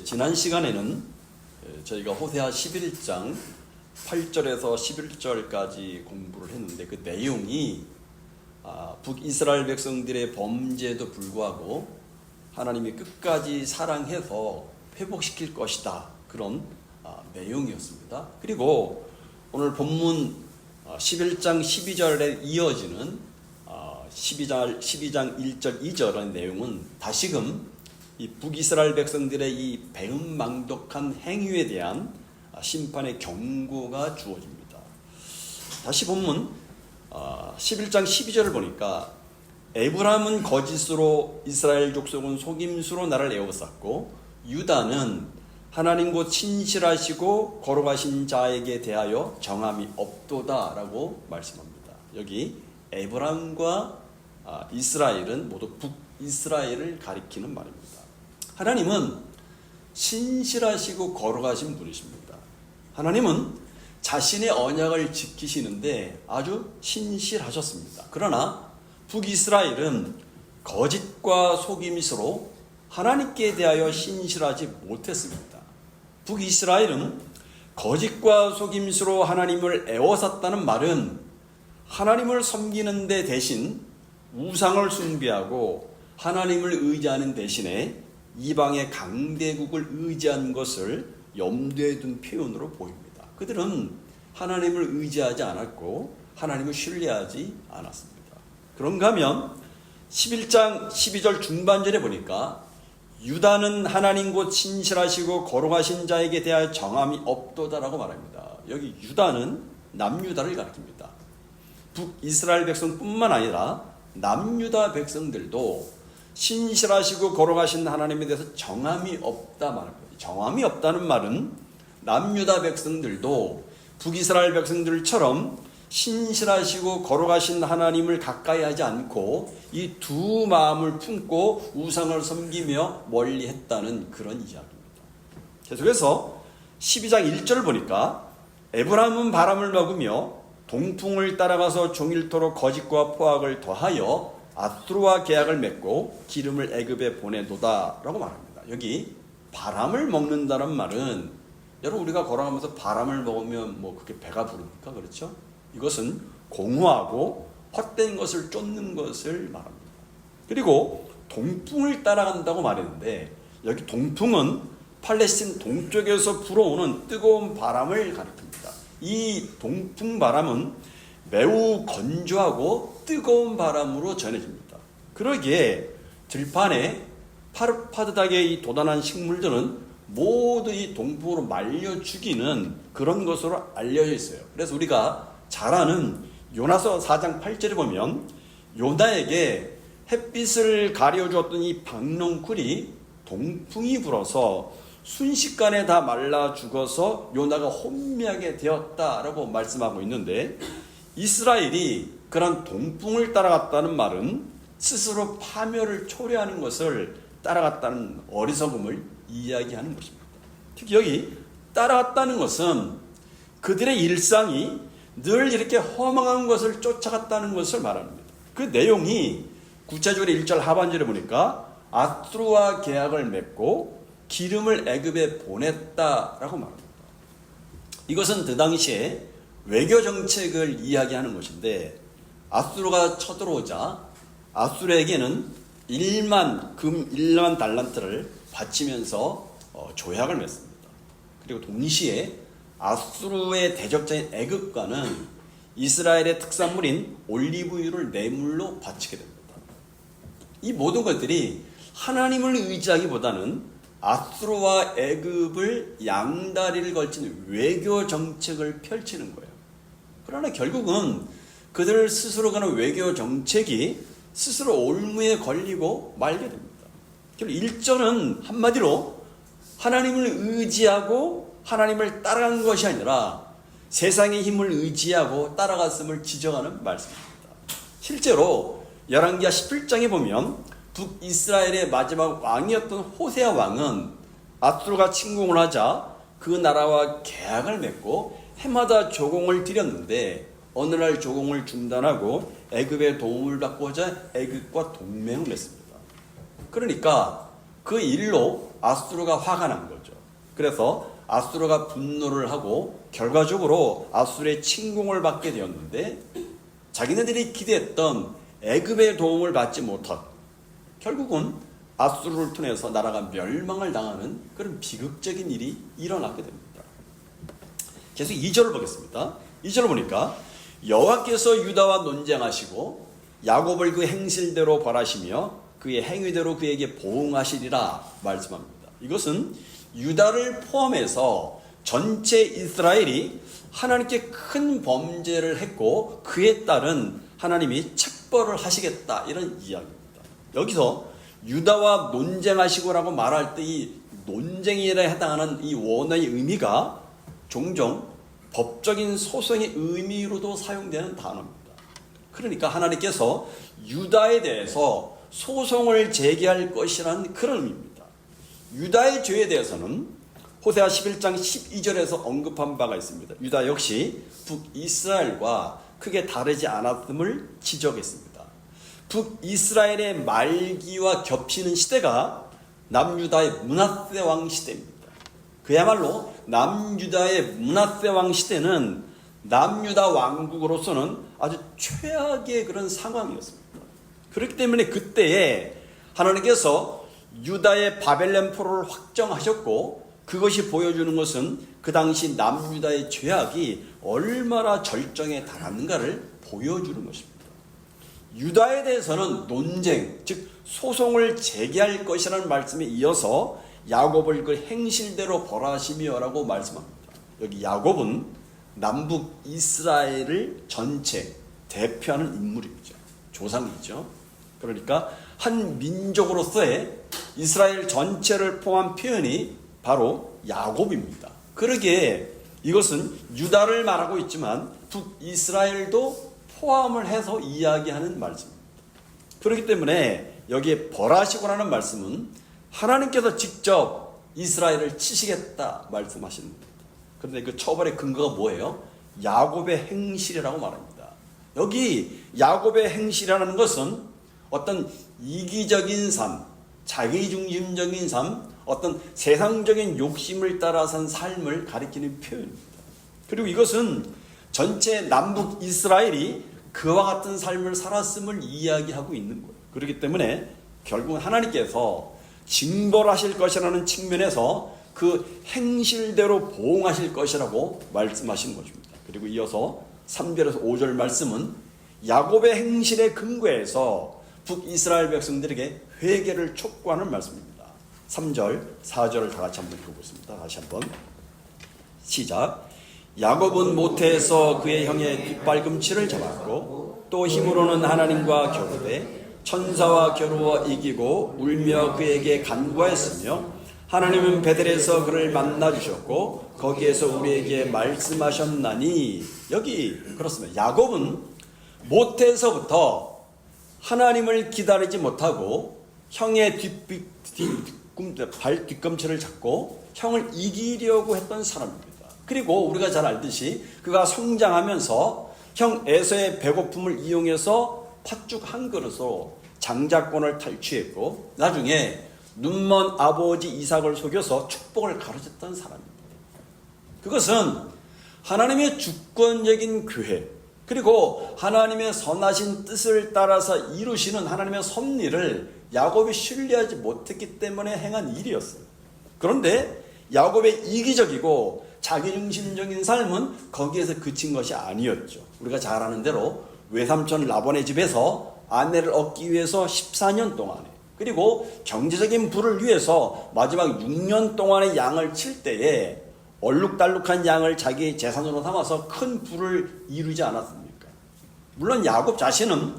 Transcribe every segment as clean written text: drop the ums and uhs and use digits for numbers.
지난 시간에는 저희가 호세아 11장 8절에서 11절까지 공부를 했는데 그 내용이 북이스라엘 백성들의 범죄에도 불구하고 하나님이 끝까지 사랑해서 회복시킬 것이다, 그런 내용이었습니다. 그리고 오늘 본문 11장 12절에 이어지는 12장 1절 2절의 내용은 다시금 이 북이스라엘 백성들의 이 배은망덕한 행위에 대한 심판의 경고가 주어집니다. 다시 본문 11장 12절을 보니까 에브라임은 거짓으로 이스라엘 족속은 속임수로 나를 에워쌌고 유다는 하나님 곧 친실하시고 거룩하신 자에게 대하여 정함이 없도다 라고 말씀합니다. 여기 에브라임과 이스라엘은 모두 북이스라엘을 가리키는 말입니다. 하나님은 신실하시고 거룩하신 분이십니다. 하나님은 자신의 언약을 지키시는데 아주 신실하셨습니다. 그러나 북이스라엘은 거짓과 속임수로 하나님께 대하여 신실하지 못했습니다. 북이스라엘은 거짓과 속임수로 하나님을 애워쌌다는 말은 하나님을 섬기는 데 대신 우상을 숭배하고 하나님을 의지하는 대신에 이방의 강대국을 의지한 것을 염두에 둔 표현으로 보입니다. 그들은 하나님을 의지하지 않았고 하나님을 신뢰하지 않았습니다. 그런가 하면 11장 12절 중반절에 보니까 유다는 하나님 곧 신실하시고 거룩하신 자에게 대하여 정함이 없도다라고 말합니다. 여기 유다는 남유다를 가리킵니다. 북이스라엘 백성뿐만 아니라 남유다 백성들도 신실하시고 거룩하신 하나님에 대해서 정함이 없다 말합니다. 정함이 없다는 말은 남유다 백성들도 북이스라엘 백성들처럼 신실하시고 거룩하신 하나님을 가까이 하지 않고 이 두 마음을 품고 우상을 섬기며 멀리 했다는 그런 이야기입니다. 계속해서 12장 1절을 보니까 에브라임은 바람을 먹으며 동풍을 따라가서 종일토록 거짓과 포악을 더하여 아수르와 계약을 맺고 기름을 애굽에 보내도다 라고 말합니다. 여기 바람을 먹는다는 말은 여러분 우리가 걸어가면서 바람을 먹으면 뭐 그게 배가 부릅니까? 그렇죠? 이것은 공허하고 헛된 것을 쫓는 것을 말합니다. 그리고 동풍을 따라간다고 말했는데 여기 동풍은 팔레스틴 동쪽에서 불어오는 뜨거운 바람을 가리킵니다. 이 동풍 바람은 매우 건조하고 뜨거운 바람으로 전해집니다. 그러기에 들판에 파릇파릇하게 이 도단한 식물들은 모두 이 동풍으로 말려 죽이는 그런 것으로 알려져 있어요. 그래서 우리가 잘 아는 요나서 4장 8절에 보면 요나에게 햇빛을 가려주었던 이 박농쿨이 동풍이 불어서 순식간에 다 말라 죽어서 요나가 혼미하게 되었다라고 말씀하고 있는데, 이스라엘이 그런 동풍을 따라갔다는 말은 스스로 파멸을 초래하는 것을 따라갔다는 어리석음을 이야기하는 것입니다. 특히 여기 따라갔다는 것은 그들의 일상이 늘 이렇게 허망한 것을 쫓아갔다는 것을 말합니다. 그 내용이 구체적으로 1절 하반절에 보니까 아수르와 계약을 맺고 기름을 애굽에 보냈다라고 말합니다. 이것은 그 당시에 외교 정책을 이야기하는 것인데, 아수르가 쳐들어오자 아수르에게는 1만 달란트를 바치면서 조약을 맺습니다. 그리고 동시에 아수르의 대적자인 애굽과는 이스라엘의 특산물인 올리브유를 뇌물로 바치게 됩니다. 이 모든 것들이 하나님을 의지하기보다는 아수르와 애굽을 양다리를 걸친 외교 정책을 펼치는 거예요. 그러나 결국은 그들 스스로 가는 외교 정책이 스스로 올무에 걸리고 말게 됩니다. 결국 1절은 한마디로 하나님을 의지하고 하나님을 따라간 것이 아니라 세상의 힘을 의지하고 따라갔음을 지적하는 말씀입니다. 실제로 열왕기하 17장에 보면 북이스라엘의 마지막 왕이었던 호세아 왕은 아수르가 침공을 하자 그 나라와 계약을 맺고 해마다 조공을 드렸는데 어느 날 조공을 중단하고 애굽의 도움을 받고자 애굽과 동맹을 맺습니다. 그러니까 그 일로 아수르가 화가 난 거죠. 그래서 아수르가 분노를 하고 결과적으로 아수르의 침공을 받게 되었는데, 자기네들이 기대했던 애굽의 도움을 받지 못하고 결국은 아수르를 통해서 나라가 멸망을 당하는 그런 비극적인 일이 일어나게 됩니다. 계속 2절을 보겠습니다. 2절을 보니까 여호와께서 유다와 논쟁하시고 야곱을 그 행실대로 벌하시며 그의 행위대로 그에게 보응하시리라 말씀합니다. 이것은 유다를 포함해서 전체 이스라엘이 하나님께 큰 범죄를 했고 그에 따른 하나님이 책벌을 하시겠다, 이런 이야기입니다. 여기서 유다와 논쟁하시고라고 말할 때 이 논쟁에 해당하는 이 원어의 의미가 종종 법적인 소송의 의미로도 사용되는 단어입니다. 그러니까 하나님께서 유다에 대해서 소송을 제기할 것이라는 그런 의미입니다. 유다의 죄에 대해서는 호세아 11장 12절에서 언급한 바가 있습니다. 유다 역시 북이스라엘과 크게 다르지 않았음을 지적했습니다. 북이스라엘의 말기와 겹치는 시대가 남유다의 므낫세 왕 시대입니다. 그야말로 남유다의 므낫세 왕 시대는 남유다 왕국으로서는 아주 최악의 그런 상황이었습니다. 그렇기 때문에 그때에 하나님께서 유다의 바벨론 포로를 확정하셨고, 그것이 보여주는 것은 그 당시 남유다의 죄악이 얼마나 절정에 달았는가를 보여주는 것입니다. 유다에 대해서는 논쟁, 즉 소송을 제기할 것이라는 말씀에 이어서 야곱을 그 행실대로 벌하시며라고 말씀합니다. 여기 야곱은 남북 이스라엘을 전체 대표하는 인물이죠. 조상이죠. 그러니까 한 민족으로서의 이스라엘 전체를 포함한 표현이 바로 야곱입니다. 그러기에 이것은 유다를 말하고 있지만 북이스라엘도 포함을 해서 이야기하는 말씀입니다. 그렇기 때문에 여기에 벌하시고라는 말씀은 하나님께서 직접 이스라엘을 치시겠다 말씀하시는 겁니다. 그런데 그 처벌의 근거가 뭐예요? 야곱의 행실이라고 말합니다. 여기 야곱의 행실이라는 것은 어떤 이기적인 삶, 자기중심적인 삶, 어떤 세상적인 욕심을 따라 산 삶을 가리키는 표현입니다. 그리고 이것은 전체 남북 이스라엘이 그와 같은 삶을 살았음을 이야기하고 있는 거예요. 그렇기 때문에 결국은 하나님께서 징벌하실 것이라는 측면에서 그 행실대로 보응하실 것이라고 말씀하신 것입니다. 그리고 이어서 3절에서 5절 말씀은 야곱의 행실의 근거에서 북이스라엘 백성들에게 회개를 촉구하는 말씀입니다. 3절, 4절을 다 같이 한번 읽어보겠습니다. 다시 한번 시작. 야곱은 모태에서 그의 형의 뒷발꿈치를 잡았고 또 힘으로는 하나님과 겨루되 천사와 겨루어 이기고 울며 그에게 간구하였으며 하나님은 베델에서 그를 만나 주셨고 거기에서 우리에게 말씀하셨나니. 여기 그렇습니다. 야곱은 모태에서부터 하나님을 기다리지 못하고 형의 뒷꿈치를 잡고 형을 이기려고 했던 사람입니다. 그리고 우리가 잘 알듯이 그가 성장하면서 형 에서의 배고픔을 이용해서 팥죽 한 그릇으로 장자권을 탈취했고 나중에 눈먼 아버지 이삭을 속여서 축복을 가르쳤던 사람입니다. 그것은 하나님의 주권적인 계획, 그리고 하나님의 선하신 뜻을 따라서 이루시는 하나님의 섭리를 야곱이 신뢰하지 못했기 때문에 행한 일이었어요. 그런데 야곱의 이기적이고 자기중심적인 삶은 거기에서 그친 것이 아니었죠. 우리가 잘 아는 대로 외삼촌 라반의 집에서 아내를 얻기 위해서 14년 동안에, 그리고 경제적인 부를 위해서 마지막 6년 동안의 양을 칠 때에 얼룩달룩한 양을 자기 재산으로 삼아서 큰 부를 이루지 않았습니까? 물론 야곱 자신은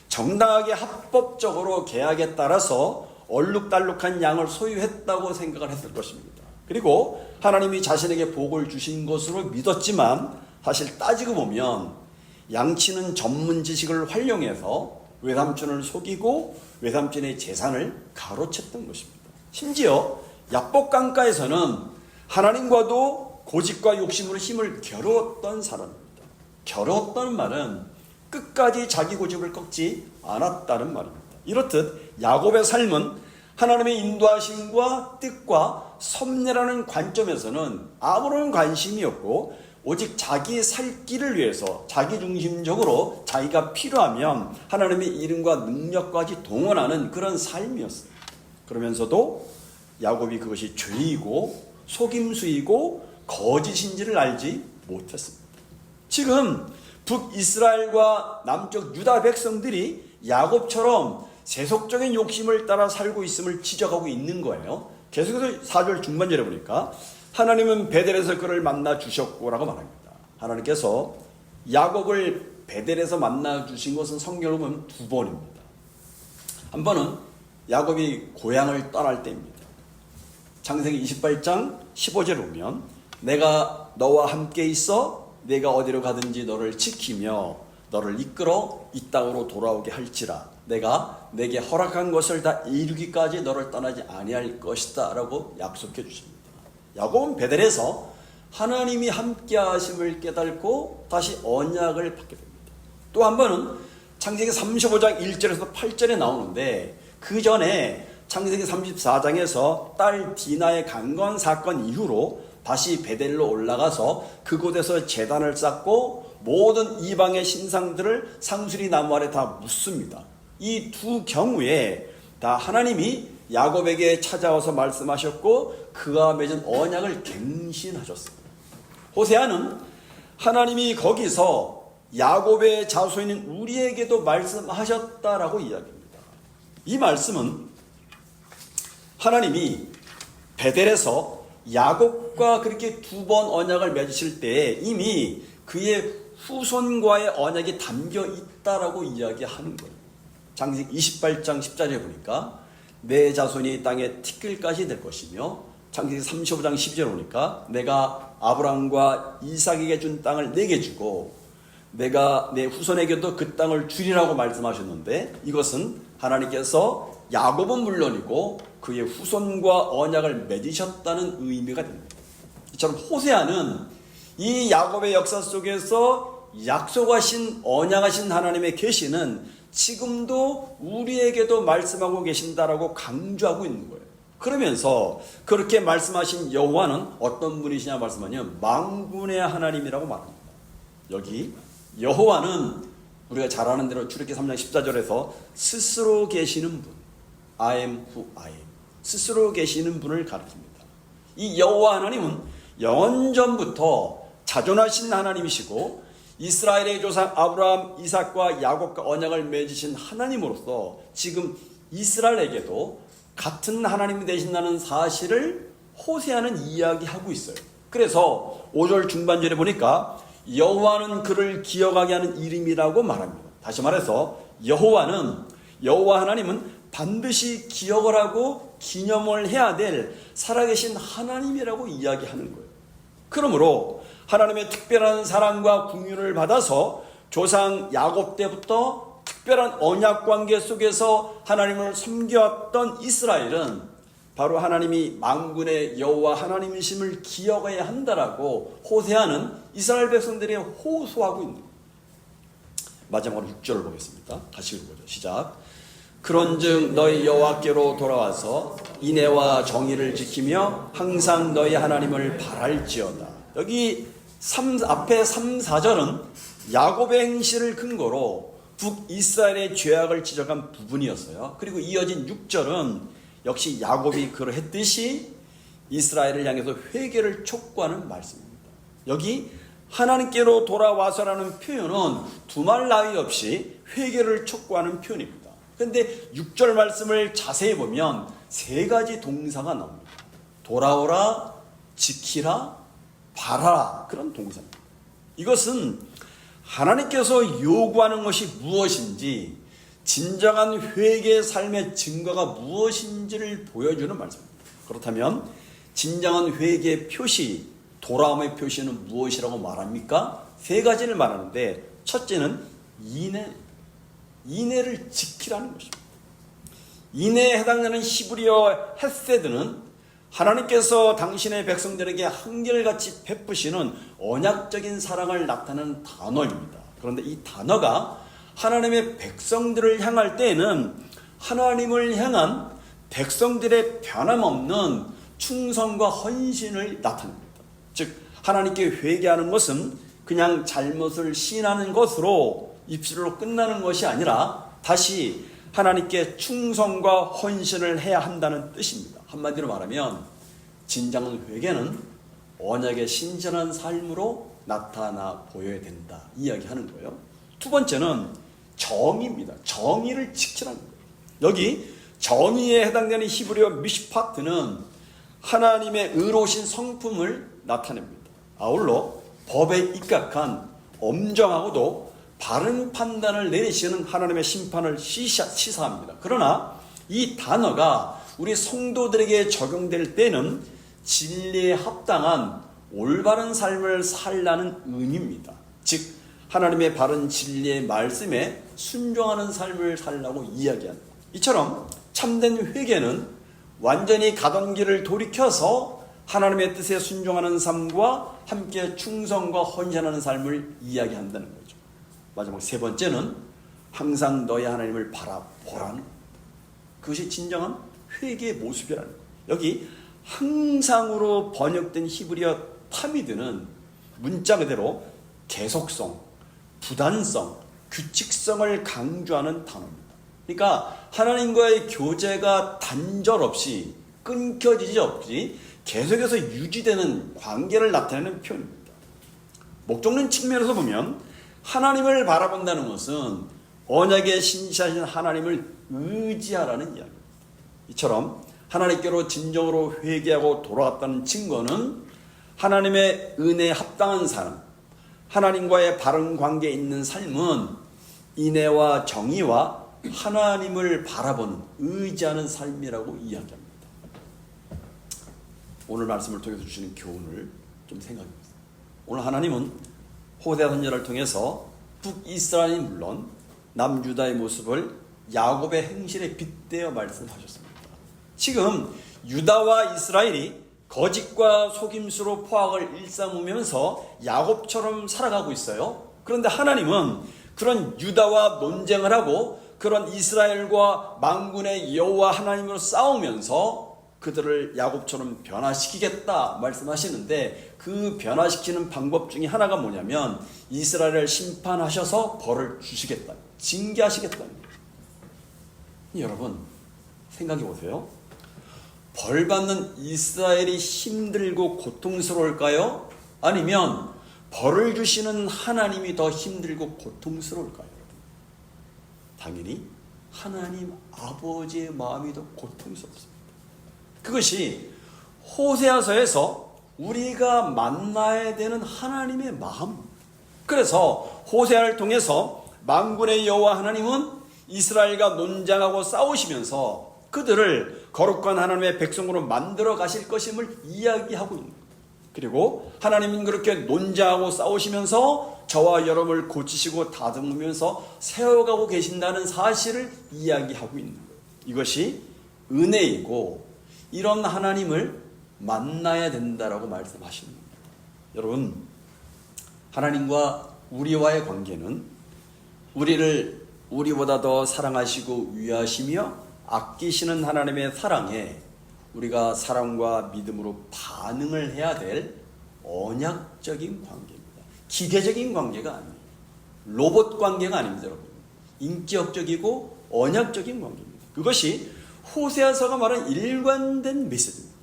정당하게 합법적으로 계약에 따라서 얼룩달룩한 양을 소유했다고 생각을 했을 것입니다. 그리고 하나님이 자신에게 복을 주신 것으로 믿었지만 사실 따지고 보면 양치는 전문 지식을 활용해서 외삼촌을 속이고 외삼촌의 재산을 가로챘던 것입니다. 심지어 야복강가에서는 하나님과도 고집과 욕심으로 힘을 겨루었던 사람입니다. 겨루었다는 말은 끝까지 자기 고집을 꺾지 않았다는 말입니다. 이렇듯 야곱의 삶은 하나님의 인도하심과 뜻과 섭리라는 관점에서는 아무런 관심이 없고 오직 자기 살 길을 위해서 자기중심적으로 자기가 필요하면 하나님의 이름과 능력까지 동원하는 그런 삶이었어요. 그러면서도 야곱이 그것이 죄이고 속임수이고 거짓인지를 알지 못했습니다. 지금 북이스라엘과 남쪽 유다 백성들이 야곱처럼 세속적인 욕심을 따라 살고 있음을 지적하고 있는 거예요. 계속해서 4절 중반절에 보니까 하나님은 베델에서 그를 만나 주셨고 라고 말합니다. 하나님께서 야곱을 베델에서 만나 주신 것은 성경을 보면 두 번입니다. 한 번은 야곱이 고향을 떠날 때입니다. 창세기 28장 15절에 보면 내가 너와 함께 있어 내가 어디로 가든지 너를 지키며 너를 이끌어 이 땅으로 돌아오게 할지라 내가 내게 허락한 것을 다 이루기까지 너를 떠나지 아니할 것이다 라고 약속해 주십니다. 야곱은 베델에서 하나님이 함께 하심을 깨닫고 다시 언약을 받게 됩니다. 또 한 번은 창세기 35장 1절에서 8절에 나오는데 그 전에 창세기 34장에서 딸 디나의 강건 사건 이후로 다시 베델로 올라가서 그곳에서 제단을 쌓고 모든 이방의 신상들을 상수리 나무 아래 다 묻습니다. 이 두 경우에 다 하나님이 야곱에게 찾아와서 말씀하셨고 그와 맺은 언약을 갱신하셨습니다. 호세아는 하나님이 거기서 야곱의 자손인 우리에게도 말씀하셨다라고 이야기합니다. 이 말씀은 하나님이 베델에서 야곱과 그렇게 두 번 언약을 맺으실 때 이미 그의 후손과의 언약이 담겨 있다라고 이야기하는 거예요. 창세기 28장 10절에 보니까 내 자손이 땅의 티끌까지 될 것이며 창세기 35장 12절에 보니까 내가 아브람과 이삭에게 준 땅을 내게 주고 내가 내 후손에게도 그 땅을 주리라고 말씀하셨는데 이것은 하나님께서 야곱은 물론이고 그의 후손과 언약을 맺으셨다는 의미가 됩니다. 이처럼 호세아는 이 야곱의 역사 속에서 약속하신 언약하신 하나님의 계시는 지금도 우리에게도 말씀하고 계신다라고 강조하고 있는 거예요. 그러면서 그렇게 말씀하신 여호와는 어떤 분이시냐 말씀하면 만군의 하나님이라고 말합니다. 여기 여호와는 우리가 잘 아는 대로 출애굽기 3장 14절에서 스스로 계시는 분, I am who I am, 스스로 계시는 분을 가리킵니다. 이 여호와 하나님은 영원전부터 자존하신 하나님이시고 이스라엘의 조상 아브라함, 이삭과 야곱과 언약을 맺으신 하나님으로서 지금 이스라엘에게도 같은 하나님이 되신다는 사실을 호세아는 이야기하고 있어요. 그래서 5절 중반절에 보니까 여호와는 그를 기억하게 하는 이름이라고 말합니다. 다시 말해서 여호와 하나님은 반드시 기억을 하고 기념을 해야 될 살아계신 하나님이라고 이야기하는 거예요. 그러므로 하나님의 특별한 사랑과 긍휼을 받아서 조상 야곱 때부터 특별한 언약 관계 속에서 하나님을 섬겨왔던 이스라엘은 바로 하나님이 만군의 여호와 하나님이심을 기억해야 한다라고 호세아는 이스라엘 백성들에게 호소하고 있는 거예요. 마지막으로 6절을 보겠습니다. 같이 읽어보죠. 시작. 그런즉 너희 여호와께로 돌아와서 인애와 정의를 지키며 항상 너희 하나님을 바랄지어다. 여기 앞에 3, 4절은 야곱의 행실을 근거로 북이스라엘의 죄악을 지적한 부분이었어요. 그리고 이어진 6절은 역시 야곱이 그러했듯이 이스라엘을 향해서 회개를 촉구하는 말씀입니다. 여기 하나님께로 돌아와서라는 표현은 두말 나위 없이 회개를 촉구하는 표현입니다. 그런데 6절 말씀을 자세히 보면 세 가지 동사가 나옵니다. 돌아오라, 지키라, 바라라, 그런 동사입니다. 이것은 하나님께서 요구하는 것이 무엇인지 진정한 회개의 삶의 증거가 무엇인지를 보여주는 말씀입니다. 그렇다면 진정한 회개의 표시, 돌아옴의 표시는 무엇이라고 말합니까? 세 가지를 말하는데 첫째는 인애를 지키라는 것입니다. 인애에 해당되는 히브리어 헤세드는 하나님께서 당신의 백성들에게 한결같이 베푸시는 언약적인 사랑을 나타내는 단어입니다. 그런데 이 단어가 하나님의 백성들을 향할 때에는 하나님을 향한 백성들의 변함없는 충성과 헌신을 나타냅니다. 즉 하나님께 회개하는 것은 그냥 잘못을 시인하는 것으로 입술로 끝나는 것이 아니라 다시 하나님께 충성과 헌신을 해야 한다는 뜻입니다. 한마디로 말하면 진정한 회개는 언약의 신실한 삶으로 나타나 보여야 된다 이야기하는 거예요. 두 번째는 정의입니다. 정의를 지키라는 거예요. 여기 정의에 해당되는 히브리어 미시파트는 하나님의 의로우신 성품을 나타냅니다. 아울러 법에 입각한 엄정하고도 바른 판단을 내리시는 하나님의 심판을 시사합니다. 그러나 이 단어가 우리 성도들에게 적용될 때는 진리에 합당한 올바른 삶을 살라는 의미입니다. 즉 하나님의 바른 진리의 말씀에 순종하는 삶을 살라고 이야기합니다. 이처럼 참된 회개는 완전히 가던 길을 돌이켜서 하나님의 뜻에 순종하는 삶과 함께 충성과 헌신하는 삶을 이야기한다는 거죠. 마지막 세 번째는 항상 너희 하나님을 바라보라는 겁니다. 그것이 진정한 회개의 모습이라는 거예요. 여기 항상으로 번역된 히브리어 타미드는 문자 그대로 계속성, 부단성, 규칙성을 강조하는 단어입니다. 그러니까 하나님과의 교제가 단절 없이 끊겨지지 없이 계속해서 유지되는 관계를 나타내는 표현입니다. 목적론 측면에서 보면 하나님을 바라본다는 것은 언약에 신실하신 하나님을 의지하라는 이야기입니다. 이처럼 하나님께로 진정으로 회개하고 돌아왔다는 증거는 하나님의 은혜에 합당한 삶, 하나님과의 바른 관계에 있는 삶은 인애와 정의와 하나님을 바라보는 의지하는 삶이라고 이야기합니다. 오늘 말씀을 통해서 주시는 교훈을 좀 생각해보세요. 오늘 하나님은 호세아 선지자를 통해서 북이스라엘이 물론 남유다의 모습을 야곱의 행실에 빗대어 말씀하셨습니다. 지금 유다와 이스라엘이 거짓과 속임수로 포악을 일삼으면서 야곱처럼 살아가고 있어요. 그런데 하나님은 그런 유다와 논쟁을 하고 그런 이스라엘과 만군의 여호와 하나님으로 싸우면서 그들을 야곱처럼 변화시키겠다 말씀하시는데 그 변화시키는 방법 중에 하나가 뭐냐면 이스라엘을 심판하셔서 벌을 주시겠다, 징계하시겠다는 거예요. 여러분 생각해 보세요. 벌 받는 이스라엘이 힘들고 고통스러울까요? 아니면 벌을 주시는 하나님이 더 힘들고 고통스러울까요? 당연히 하나님 아버지의 마음이 더 고통스럽습니다. 그것이 호세아서에서 우리가 만나야 되는 하나님의 마음. 그래서 호세아를 통해서 만군의 여호와 하나님은 이스라엘과 논쟁하고 싸우시면서 그들을 거룩한 하나님의 백성으로 만들어 가실 것임을 이야기하고 있는 거예요. 그리고 하나님은 그렇게 논쟁하고 싸우시면서 저와 여러분을 고치시고 다듬으면서 세워가고 계신다는 사실을 이야기하고 있는 거예요. 이것이 은혜이고 이런 하나님을 만나야 된다라고 말씀하시는 겁니다. 여러분, 하나님과 우리와의 관계는 우리를 우리보다 더 사랑하시고 위하시며 아끼시는 하나님의 사랑에 우리가 사랑과 믿음으로 반응을 해야 될 언약적인 관계입니다. 기계적인 관계가 아니에요. 로봇 관계가 아닙니다, 여러분. 인격적이고 언약적인 관계입니다. 그것이 호세아서가 말한 일관된 메시지입니다.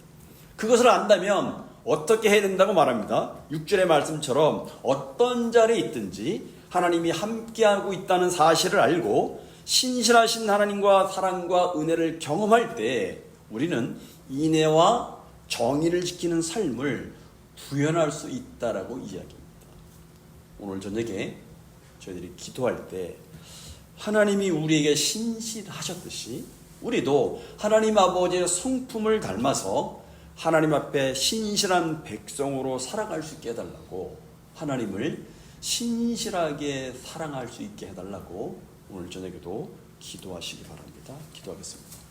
그것을 안다면 어떻게 해야 된다고 말합니다. 6절의 말씀처럼 어떤 자리에 있든지 하나님이 함께하고 있다는 사실을 알고 신실하신 하나님과 사랑과 은혜를 경험할 때 우리는 인애와 정의를 지키는 삶을 구현할 수 있다라고 이야기합니다. 오늘 저녁에 저희들이 기도할 때 하나님이 우리에게 신실하셨듯이 우리도 하나님 아버지의 성품을 닮아서 하나님 앞에 신실한 백성으로 살아갈 수 있게 해달라고, 하나님을 신실하게 사랑할 수 있게 해달라고 오늘 저녁에도 기도하시기 바랍니다. 기도하겠습니다.